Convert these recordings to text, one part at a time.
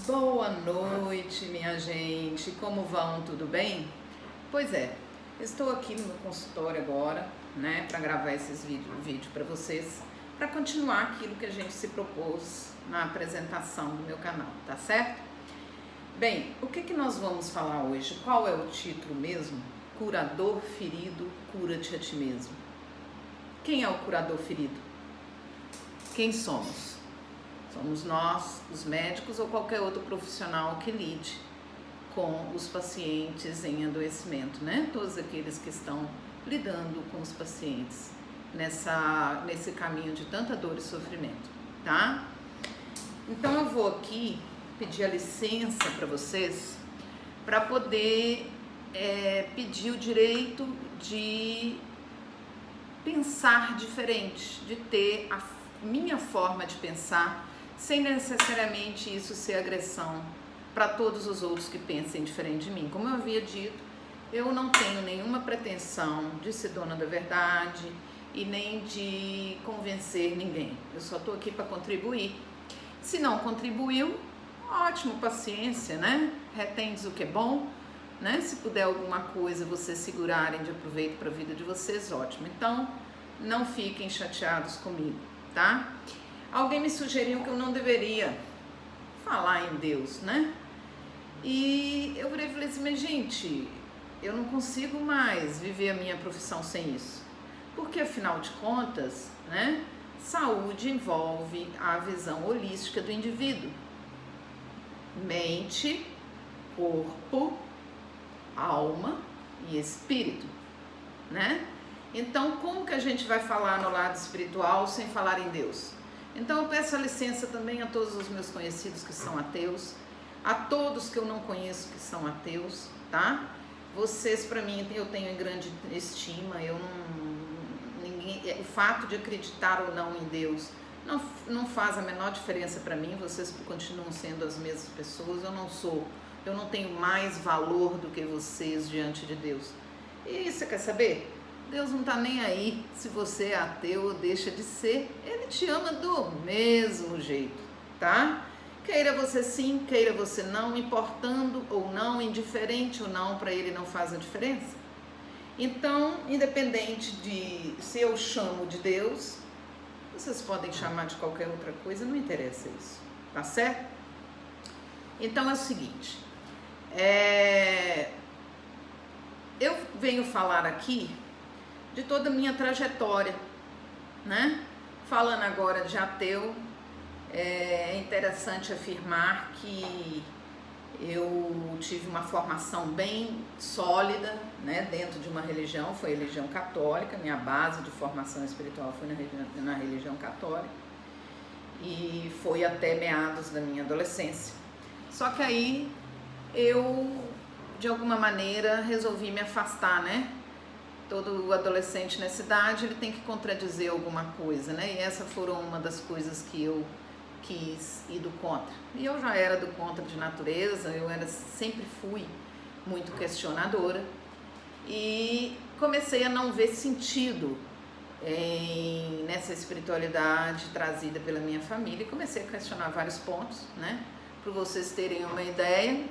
Boa noite, minha gente. Como vão? Tudo bem? Pois é, estou aqui no meu consultório agora, né, para gravar esses vídeos para vocês, para continuar aquilo que a gente se propôs na apresentação do meu canal, tá certo? Bem, o que nós vamos falar hoje? Qual é o título mesmo? Curador ferido, cura-te a ti mesmo. Quem é o curador ferido? Quem somos? Somos nós, os médicos ou qualquer outro profissional que lide com os pacientes em adoecimento, né? Todos aqueles que estão lidando com os pacientes nesse caminho de tanta dor e sofrimento, tá? Então eu vou aqui pedir a licença para vocês para poder pedir o direito de pensar diferente, de ter a minha forma de pensar, sem necessariamente isso ser agressão para todos os outros que pensem diferente de mim. Como eu havia dito, eu não tenho nenhuma pretensão de ser dona da verdade e nem de convencer ninguém. Eu só estou aqui para contribuir. Se não contribuiu, ótimo, paciência, né? Retendes o que é bom, né? Se puder alguma coisa vocês segurarem de aproveito para a vida de vocês, ótimo. Então, não fiquem chateados comigo, tá? Alguém me sugeriu que eu não deveria falar em Deus, né? E eu virei e falei assim, mas gente, eu não consigo mais viver a minha profissão sem isso. Porque afinal de contas, né? Saúde envolve a visão holística do indivíduo. Mente, corpo, alma e espírito, né? Então, como que a gente vai falar no lado espiritual sem falar em Deus? Então, eu peço a licença também a todos os meus conhecidos que são ateus, a todos que eu não conheço que são ateus, tá? Vocês, para mim, eu tenho em grande estima, o fato de acreditar ou não em Deus não faz a menor diferença para mim, vocês continuam sendo as mesmas pessoas, eu não tenho mais valor do que vocês diante de Deus. E você quer saber? Deus não tá nem aí se você é ateu ou deixa de ser, Ele te ama do mesmo jeito, tá? Queira você sim, queira você não, importando ou não, indiferente ou não, para Ele não faz a diferença. Então, independente de se eu chamo de Deus, vocês podem chamar de qualquer outra coisa, não interessa isso, tá certo? Então é o seguinte, eu venho falar aqui de toda a minha trajetória, né? Falando agora de ateu, é interessante afirmar que eu tive uma formação bem sólida, né, dentro de uma religião, foi a religião católica, minha base de formação espiritual foi na religião católica e foi até meados da minha adolescência. Só que aí eu, de alguma maneira, resolvi me afastar, né? Todo adolescente nessa idade, ele tem que contradizer alguma coisa, né? E essa foram uma das coisas que eu quis ir do contra. E eu já era do contra de natureza, sempre fui muito questionadora e comecei a não ver sentido nessa espiritualidade trazida pela minha família e comecei a questionar vários pontos, né? Para vocês terem uma ideia,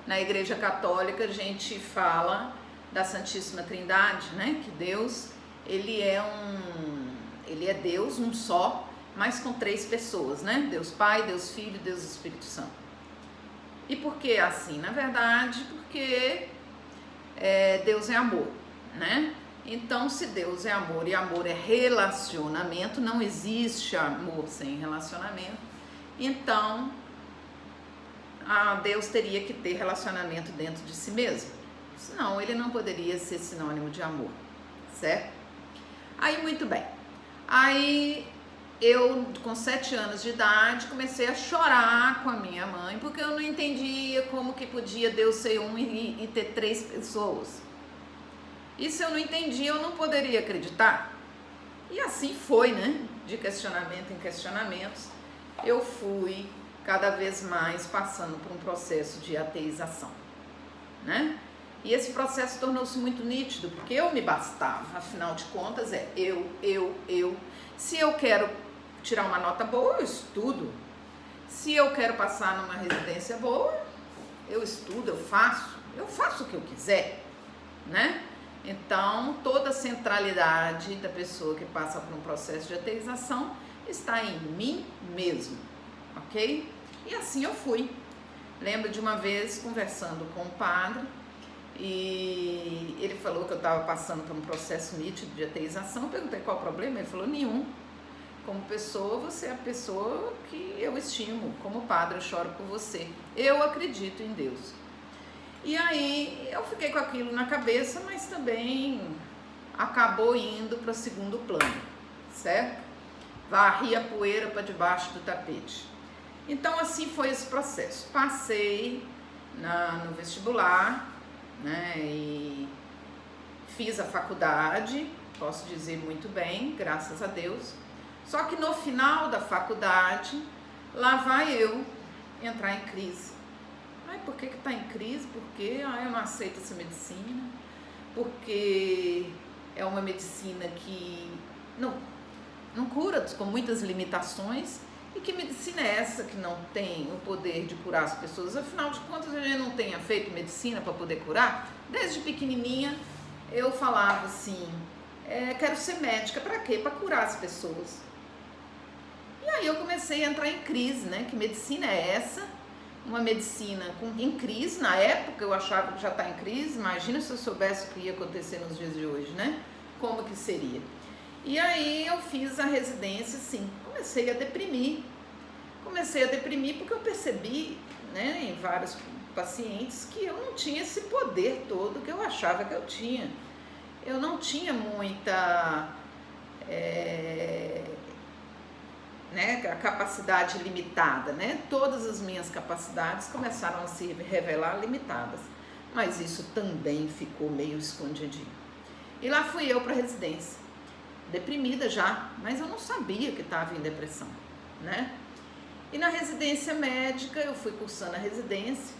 na Igreja Católica a gente fala da Santíssima Trindade, né? Que Deus, ele é Deus, um só, mas com 3 pessoas, né? Deus Pai, Deus Filho, Deus Espírito Santo. E por que assim? Na verdade, porque Deus é amor, né? Então, se Deus é amor e amor é relacionamento, não existe amor sem relacionamento, então Deus teria que ter relacionamento dentro de si mesmo. Senão, ele não poderia ser sinônimo de amor, certo? Aí, muito bem. Aí, eu, com 7 anos de idade, comecei a chorar com a minha mãe, porque eu não entendia como que podia Deus ser um e ter 3 pessoas. E se eu não entendia, eu não poderia acreditar. E assim foi, né? De questionamento em questionamentos, eu fui cada vez mais passando por um processo de ateização, né? E esse processo tornou-se muito nítido, porque eu me bastava, afinal de contas eu. Se eu quero tirar uma nota boa, eu estudo. Se eu quero passar numa residência boa, eu estudo, eu faço o que eu quiser, né? Então, toda a centralidade da pessoa que passa por um processo de ateização está em mim mesmo, ok? E assim eu fui. Lembro de uma vez conversando com um padre e ele falou que eu estava passando por um processo nítido de ateização. Eu perguntei qual o problema, ele falou: nenhum. Como pessoa, você é a pessoa que eu estimo. Como padre, eu choro por você. Eu acredito em Deus. E aí eu fiquei com aquilo na cabeça, mas também acabou indo para o segundo plano, certo? Varri a poeira para debaixo do tapete. Então assim foi esse processo. Passei no vestibular, né, e fiz a faculdade, posso dizer muito bem, graças a Deus. Só que no final da faculdade, lá vai eu entrar em crise. Ai, por que está em crise? Porque eu não aceito essa medicina, porque é uma medicina que não cura, com muitas limitações. E que medicina é essa que não tem o poder de curar as pessoas? Afinal de contas, a gente não tenha feito medicina para poder curar? Desde pequenininha eu falava assim, quero ser médica, para quê? Para curar as pessoas. E aí eu comecei a entrar em crise, né? Que medicina é essa? Uma medicina em crise, na época eu achava que já está em crise, imagina se eu soubesse o que ia acontecer nos dias de hoje, né? Como que seria? E aí eu fiz a residência, sim, comecei a deprimir porque eu percebi, né, em vários pacientes que eu não tinha esse poder todo que eu achava que eu tinha. Eu não tinha muita a capacidade limitada, né? Todas as minhas capacidades começaram a se revelar limitadas, mas isso também ficou meio escondidinho. E lá fui eu para a residência, deprimida já, mas eu não sabia que estava em depressão, né? E na residência médica, eu fui cursando a residência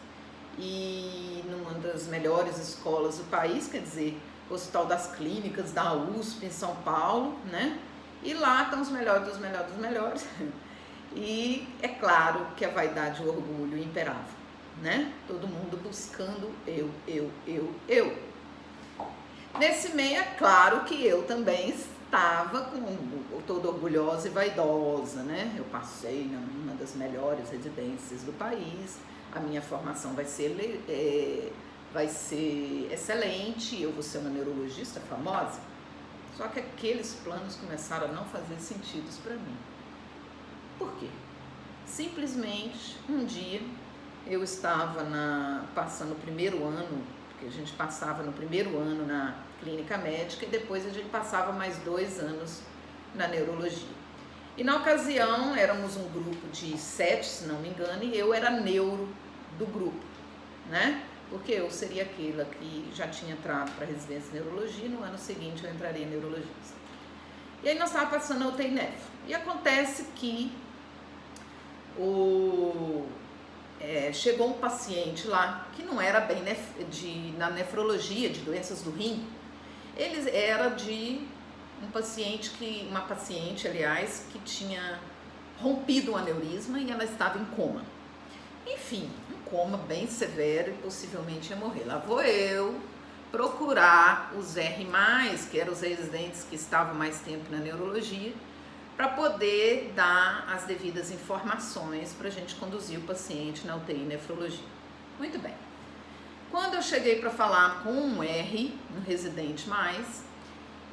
e numa das melhores escolas do país, quer dizer, Hospital das Clínicas da USP em São Paulo, né? E lá estão os melhores dos melhores dos melhores. E é claro que a vaidade e o orgulho imperavam, né? Todo mundo buscando eu. Nesse meio, é claro que eu também estava toda orgulhosa e vaidosa, né? Eu passei numa das melhores residências do país, a minha formação vai ser excelente, eu vou ser uma neurologista famosa. Só que aqueles planos começaram a não fazer sentido para mim. Por quê? Simplesmente, um dia, eu estava passando o primeiro ano, porque a gente passava no primeiro ano na clínica médica e depois a gente passava mais 2 anos na neurologia. E na ocasião, éramos um grupo de 7, se não me engano, e eu era neuro do grupo, né? Porque eu seria aquela que já tinha entrado para a residência de neurologia e no ano seguinte eu entraria em neurologista. E aí nós estávamos passando a UTI nefro. E acontece que chegou um paciente lá que não era bem na nefrologia, de doenças do rim. Ele era de uma paciente, aliás, que tinha rompido um aneurisma e ela estava em coma. Enfim, um coma bem severo e possivelmente ia morrer. Lá vou eu procurar os R+, que eram os residentes que estavam mais tempo na neurologia, para poder dar as devidas informações para a gente conduzir o paciente na UTI nefrologia. Muito bem. Quando eu cheguei para falar com um R, um residente mais,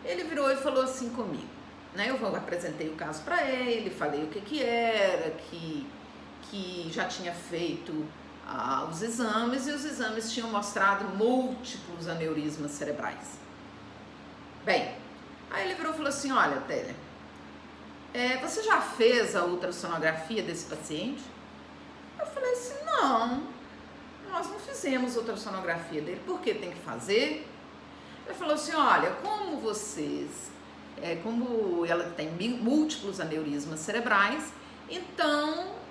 ele virou e falou assim comigo, né? Eu apresentei o caso para ele, falei o que era, que já tinha feito os exames e os exames tinham mostrado múltiplos aneurismas cerebrais. Bem, aí ele virou e falou assim, olha, Télia, você já fez a ultrassonografia desse paciente? Eu falei assim, não, nós não fizemos ultrassonografia dele, por que tem que fazer? Ele falou assim, olha, como ela tem múltiplos aneurismas cerebrais, então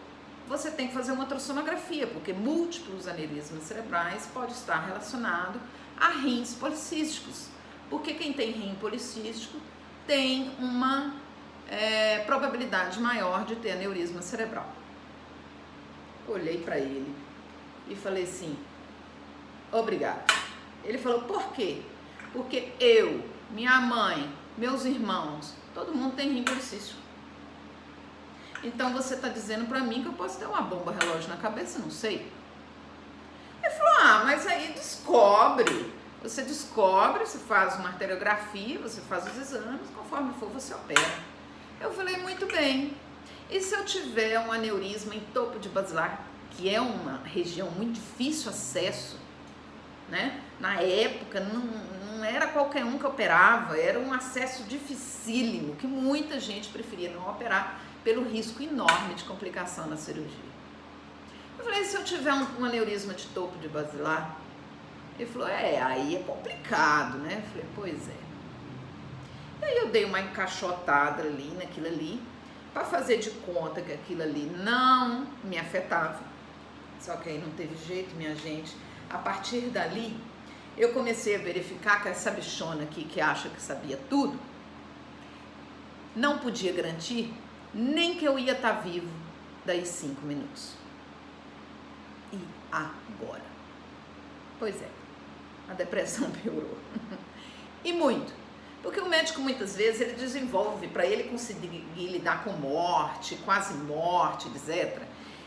você tem que fazer uma ultrassonografia, porque múltiplos aneurismas cerebrais pode estar relacionado a rins policísticos, porque quem tem rim policístico tem uma probabilidade maior de ter aneurisma cerebral. Olhei para ele e falei assim, obrigado. Ele falou, por quê? Porque eu, minha mãe, meus irmãos, todo mundo tem rim policístico. Então você está dizendo para mim que eu posso ter uma bomba relógio na cabeça? Não sei. Ele falou, mas aí descobre. Você descobre, você faz uma arteriografia, você faz os exames, conforme for você opera. Eu falei, muito bem. E se eu tiver um aneurisma em topo de basilar, que é uma região muito difícil acesso, né? Na época não era qualquer um que operava, era um acesso dificílimo, que muita gente preferia não operar pelo risco enorme de complicação na cirurgia. Eu falei, se eu tiver um aneurisma de topo de basilar? Ele falou, aí é complicado, né? Eu falei, pois é. E aí eu dei uma encaixotada ali naquilo ali, para fazer de conta que aquilo ali não me afetava. Só que aí não teve jeito, minha gente. A partir dali, eu comecei a verificar que essa bichona aqui, que acha que sabia tudo, não podia garantir nem que eu ia estar vivo daí 5 minutos. E agora? Pois é, a depressão piorou. E muito. Porque o médico, muitas vezes, ele desenvolve, para ele conseguir lidar com morte, quase morte, etc.,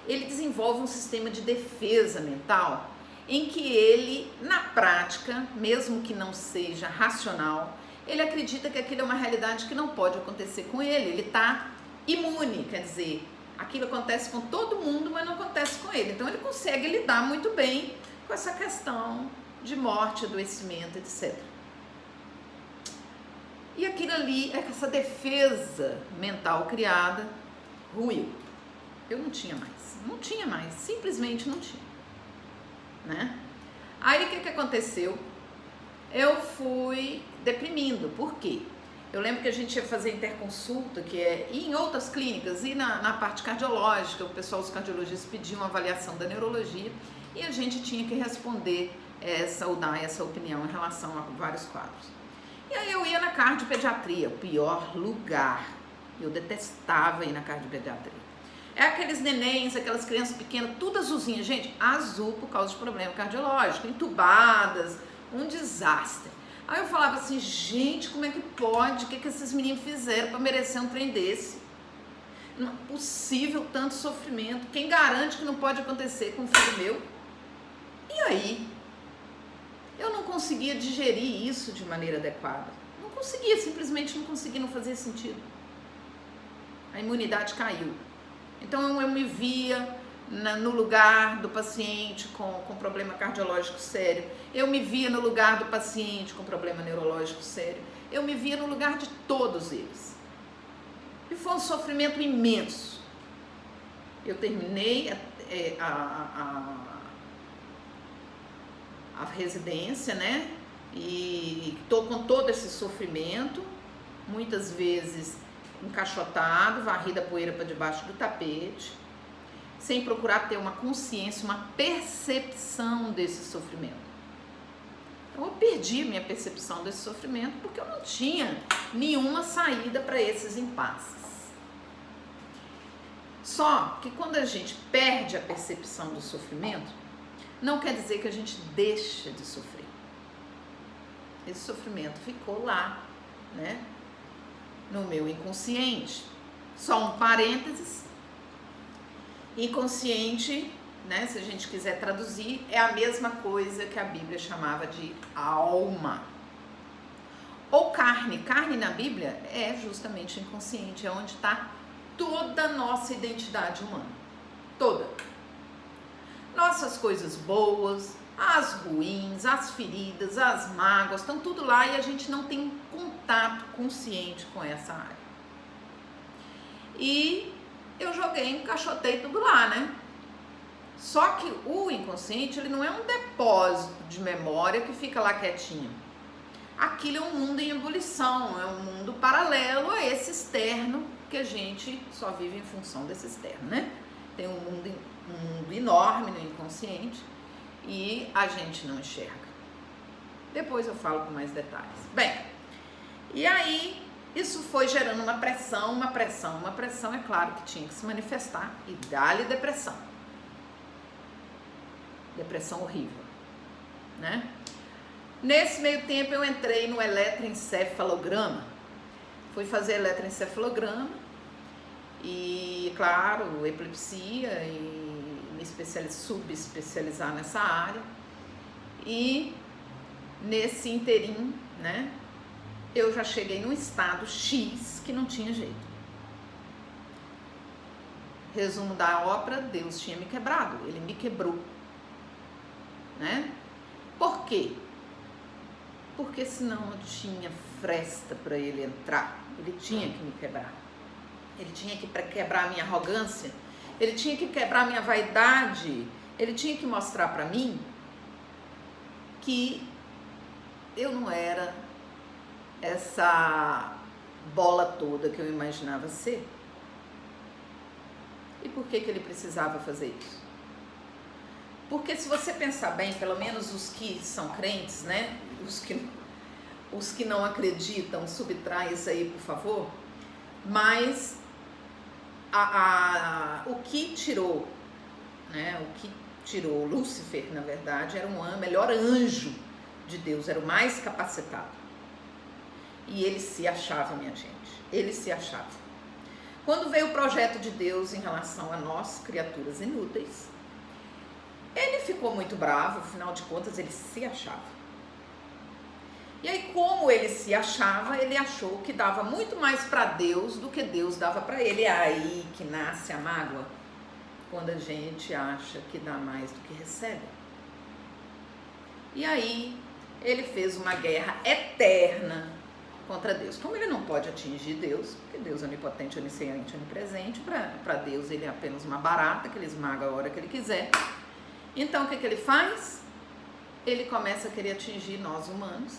ele desenvolve um sistema de defesa mental em que ele, na prática, mesmo que não seja racional, ele acredita que aquilo é uma realidade que não pode acontecer com ele. Ele está imune, quer dizer, aquilo acontece com todo mundo, mas não acontece com ele. Então, ele consegue lidar muito bem com essa questão de morte, adoecimento, etc. E aquilo ali, essa defesa mental criada, ruiu. Eu não tinha mais, simplesmente não tinha, né? Aí o que aconteceu? Eu fui deprimindo, por quê? Eu lembro que a gente ia fazer interconsulta, que é ir em outras clínicas, e na parte cardiológica, o pessoal, os cardiologistas pediam uma avaliação da neurologia, e a gente tinha que responder ou dar essa opinião em relação a vários quadros. E aí eu ia na cardiopediatria, o pior lugar. Eu detestava ir na cardiopediatria. É aqueles nenéns, aquelas crianças pequenas, tudo azulzinha, gente, azul por causa de problema cardiológico, entubadas, um desastre. Aí eu falava assim, gente, como é que pode? O que esses meninos fizeram para merecer um trem desse? Não é possível tanto sofrimento. Quem garante que não pode acontecer com um filho meu? E aí? Eu não conseguia digerir isso de maneira adequada. Não conseguia, simplesmente não conseguia, não fazia sentido. A imunidade caiu. Então eu me via no lugar do paciente com problema cardiológico sério. Eu me via no lugar do paciente com problema neurológico sério. Eu me via no lugar de todos eles. E foi um sofrimento imenso. Eu terminei a residência, né? E tô com todo esse sofrimento, muitas vezes encaixotado, varrida a poeira para debaixo do tapete, sem procurar ter uma consciência, uma percepção desse sofrimento. Então eu perdi minha percepção desse sofrimento porque eu não tinha nenhuma saída para esses impasses. Só que quando a gente perde a percepção do sofrimento, não quer dizer que a gente deixa de sofrer. Esse sofrimento ficou lá, né? No meu inconsciente. Só um parênteses. Inconsciente, né? Se a gente quiser traduzir, é a mesma coisa que a Bíblia chamava de alma. Ou carne. Carne na Bíblia é justamente inconsciente, é onde está toda a nossa identidade humana. Toda. Nossas coisas boas, as ruins, as feridas, as mágoas, estão tudo lá e a gente não tem contato consciente com essa área. E eu encaixotei tudo lá, né? Só que o inconsciente, ele não é um depósito de memória que fica lá quietinho. Aquilo é um mundo em ebulição, é um mundo paralelo a esse externo que a gente só vive em função desse externo, né? Tem um mundo enorme no inconsciente e a gente não enxerga. Depois eu falo com mais detalhes. Bem, e aí isso foi gerando uma pressão, é claro que tinha que se manifestar e dá-lhe depressão. depressão horrível, né? Nesse meio tempo eu entrei no eletroencefalograma, fui fazer eletroencefalograma e, claro, epilepsia e me subespecializar nessa área. E nesse interim, né, eu já cheguei num estado X que não tinha jeito. Resumo da ópera, Deus tinha me quebrado, ele me quebrou, né? Por quê? Porque senão não tinha fresta para ele entrar, ele tinha que me quebrar. Ele tinha que quebrar a minha arrogância, ele tinha que quebrar a minha vaidade, ele tinha que mostrar para mim que eu não era essa bola toda que eu imaginava ser. E por que ele precisava fazer isso? Porque se você pensar bem, pelo menos os que são crentes, né? Os que não acreditam, subtrai isso aí, por favor. Mas o que tirou, né? O que tirou Lúcifer, na verdade, era o melhor anjo de Deus, era o mais capacitado. E ele se achava, minha gente, ele se achava. Quando veio o projeto de Deus em relação a nós, criaturas inúteis, ele ficou muito bravo, afinal de contas ele se achava. E aí, como ele se achava, ele achou que dava muito mais para Deus do que Deus dava para ele. É aí que nasce a mágoa, quando a gente acha que dá mais do que recebe. E aí, ele fez uma guerra eterna contra Deus. Como ele não pode atingir Deus, porque Deus é onipotente, onisciente, onipresente, para Deus ele é apenas uma barata que ele esmaga a hora que ele quiser. Então o que ele faz? Ele começa a querer atingir nós humanos,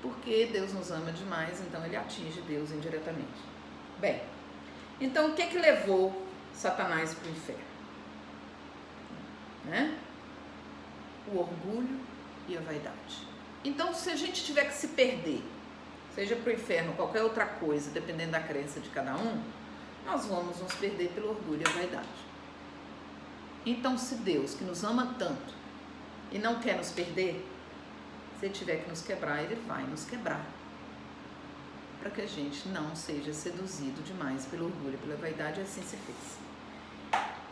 porque Deus nos ama demais, então ele atinge Deus indiretamente. Bem, então o que levou Satanás para o inferno? Né? O orgulho e a vaidade. Então, se a gente tiver que se perder, seja para o inferno ou qualquer outra coisa, dependendo da crença de cada um, nós vamos nos perder pelo orgulho e a vaidade. Então, se Deus, que nos ama tanto e não quer nos perder, se ele tiver que nos quebrar, ele vai nos quebrar, para que a gente não seja seduzido demais pelo orgulho e pela vaidade, e assim se fez.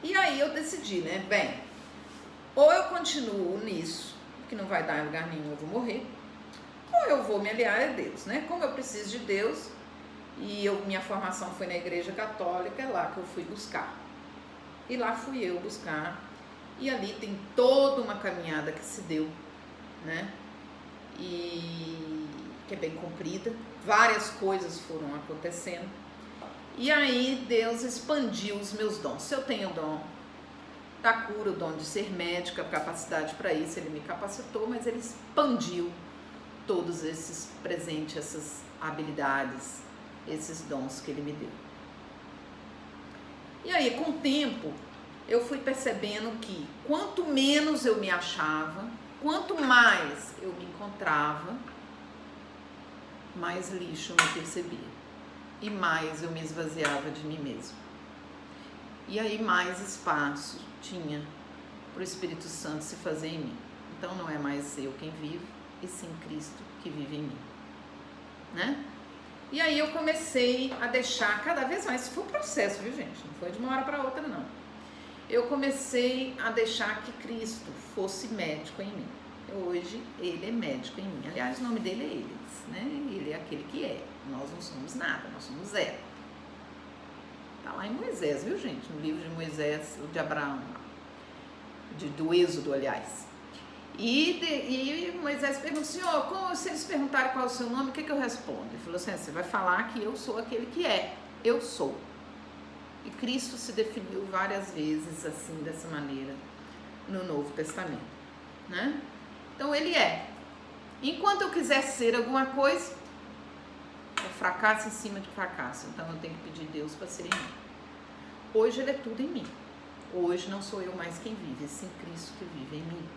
E aí eu decidi, né, bem, ou eu continuo nisso, que não vai dar em lugar nenhum, eu vou morrer, ou eu vou me aliar a Deus, né? Como eu preciso de Deus, e minha formação foi na Igreja Católica, é lá que eu fui buscar. E lá fui eu buscar, e ali tem toda uma caminhada que se deu, né? E que é bem comprida, várias coisas foram acontecendo, e aí Deus expandiu os meus dons. Se eu tenho o dom da cura, o dom de ser médica, a capacidade para isso, ele me capacitou, mas ele expandiu todos esses presentes, essas habilidades, esses dons que ele me deu. E aí, com o tempo, eu fui percebendo que quanto menos eu me achava, quanto mais eu me encontrava, mais lixo eu me percebia. E mais eu me esvaziava de mim mesmo. E aí mais espaço tinha para o Espírito Santo se fazer em mim. Então não é mais eu quem vive, e sim Cristo que vive em mim, né? E aí eu comecei a deixar cada vez mais, isso foi um processo, viu gente? Não foi de uma hora para outra não. Eu comecei a deixar que Cristo fosse médico em mim. Hoje ele é médico em mim. Aliás, o nome dele é Elias, né? Ele é aquele que é. Nós não somos nada, nós somos zero. Tá lá em Moisés, viu gente? No livro de Moisés, o de Abraão, do Êxodo, aliás. E Moisés perguntou, Senhor, se eles perguntarem qual é o seu nome, o que eu respondo? Ele falou assim, você vai falar que eu sou aquele que é, eu sou. E Cristo se definiu várias vezes assim, dessa maneira, no Novo Testamento, né? Então ele é. Enquanto eu quiser ser alguma coisa, é fracasso em cima de fracasso. Então eu tenho que pedir Deus para ser em mim. Hoje ele é tudo em mim. Hoje não sou eu mais quem vive, é sim Cristo que vive em mim.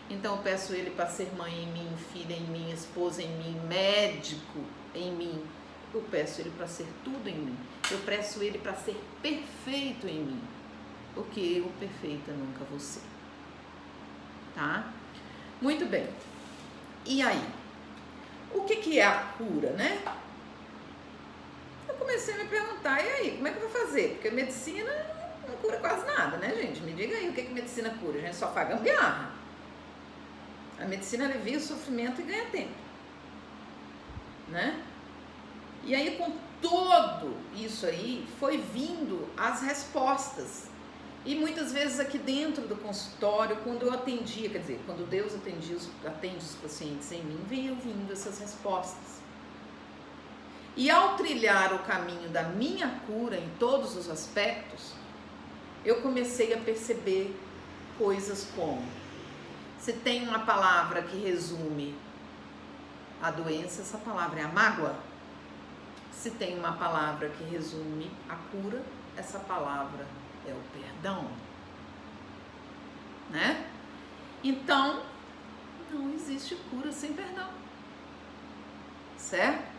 Então eu peço ele para ser mãe em mim, filha em mim, esposa em mim, médico em mim. Eu peço ele para ser tudo em mim. Eu peço ele para ser perfeito em mim. Porque eu perfeita nunca vou ser. tá? Muito bem. E aí? O que é a cura, né? Eu comecei a me perguntar, e aí, como é que eu vou fazer? Porque a medicina não cura quase nada, né, gente? Me diga aí o que medicina cura. A gente só faz gambiarra. A medicina alivia o sofrimento e ganha tempo, né? E aí, com todo isso aí, foi vindo as respostas. E muitas vezes aqui dentro do consultório, quando eu atendia, quer dizer, quando Deus atende os pacientes em mim, veio vindo essas respostas. E ao trilhar o caminho da minha cura em todos os aspectos, eu comecei a perceber coisas como: se tem uma palavra que resume a doença, essa palavra é a mágoa. Se tem uma palavra que resume a cura, essa palavra é o perdão, né? Então, não existe cura sem perdão, certo?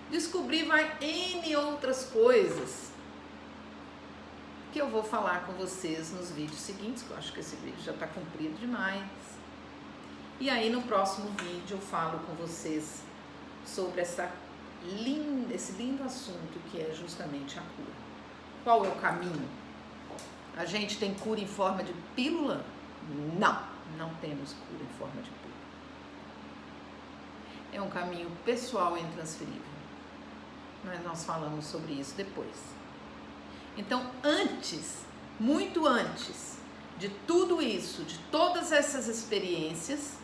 Descobri N outras coisas que eu vou falar com vocês nos vídeos seguintes, que eu acho que esse vídeo já está comprido demais. E aí no próximo vídeo eu falo com vocês sobre esse lindo assunto que é justamente a cura. Qual é o caminho? A gente tem cura em forma de pílula? Não temos cura em forma de pílula. É um caminho pessoal e intransferível. Mas nós falamos sobre isso depois. Então, muito antes de tudo isso, de todas essas experiências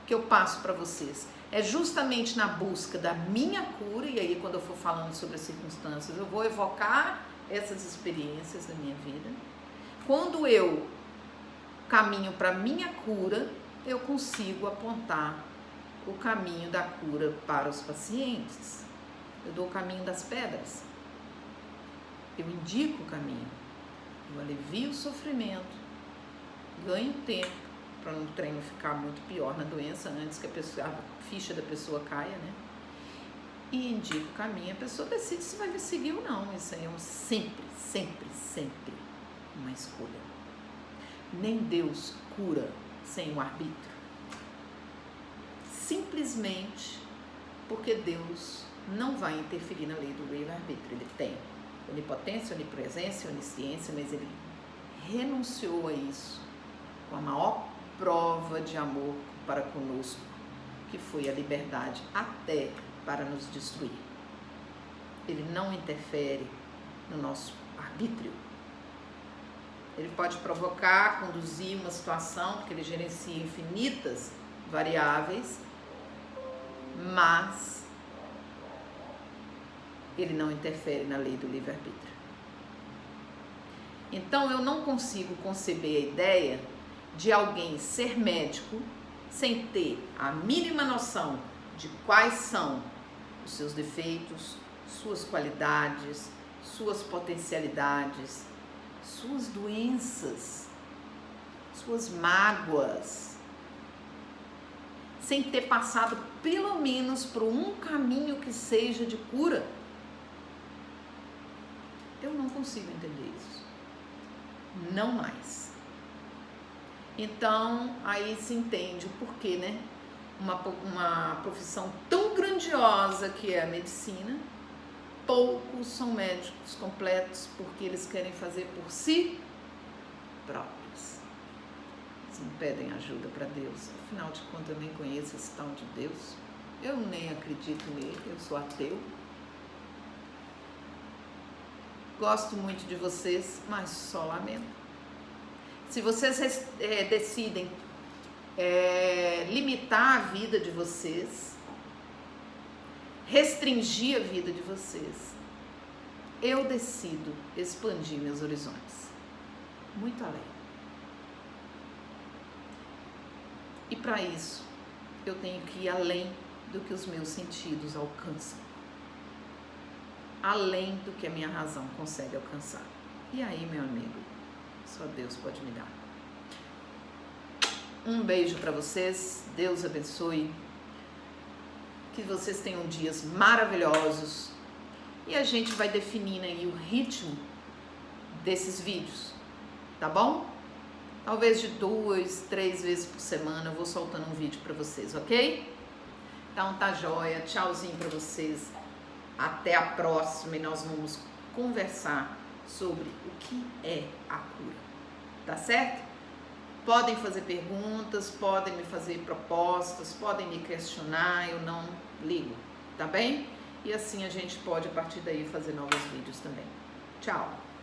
que eu passo para vocês, é justamente na busca da minha cura, e aí quando eu for falando sobre as circunstâncias, eu vou evocar essas experiências da minha vida. Quando eu caminho para a minha cura, eu consigo apontar o caminho da cura para os pacientes. Eu dou o caminho das pedras. Eu indico o caminho. Eu alivio o sofrimento. Ganho tempo para o treino ficar muito pior na doença antes que a ficha da pessoa caia, né? E indico o caminho. A pessoa decide se vai seguir ou não. Isso aí é sempre uma escolha. Nem Deus cura sem o arbítrio. Simplesmente porque Deus não vai interferir na lei do livre-arbítrio. Ele tem onipotência, onipresença, onisciência, mas ele renunciou a isso com a maior prova de amor para conosco, que foi a liberdade até para nos destruir. Ele não interfere no nosso arbítrio. Ele pode provocar, conduzir uma situação, porque ele gerencia infinitas variáveis, mas ele não interfere na lei do livre-arbítrio. Então, eu não consigo conceber a ideia de alguém ser médico sem ter a mínima noção de quais são os seus defeitos, suas qualidades, suas potencialidades, suas doenças, suas mágoas, sem ter passado pelo menos por um caminho que seja de cura. Eu não consigo entender isso. Não mais. Então, aí se entende o porquê, né? Uma profissão tão grandiosa que é a medicina, poucos são médicos completos porque eles querem fazer por si próprios. Eles não pedem ajuda para Deus. Afinal de contas, eu nem conheço esse tal de Deus. Eu nem acredito nele, eu sou ateu. Gosto muito de vocês, mas só lamento. Se vocês decidem limitar a vida de vocês, restringir a vida de vocês, eu decido expandir meus horizontes muito além. E para isso, eu tenho que ir além do que os meus sentidos alcançam, além do que a minha razão consegue alcançar. E aí, meu amigo, só Deus pode me dar. Um beijo para vocês, Deus abençoe, que vocês tenham dias maravilhosos e a gente vai definindo aí o ritmo desses vídeos, tá bom? Talvez de 2, 3 vezes por semana eu vou soltando um vídeo para vocês, ok? Então tá joia, tchauzinho para vocês. Até a próxima e nós vamos conversar sobre o que é a cura, tá certo? Podem fazer perguntas, podem me fazer propostas, podem me questionar, eu não ligo, tá bem? E assim a gente pode a partir daí fazer novos vídeos também. Tchau!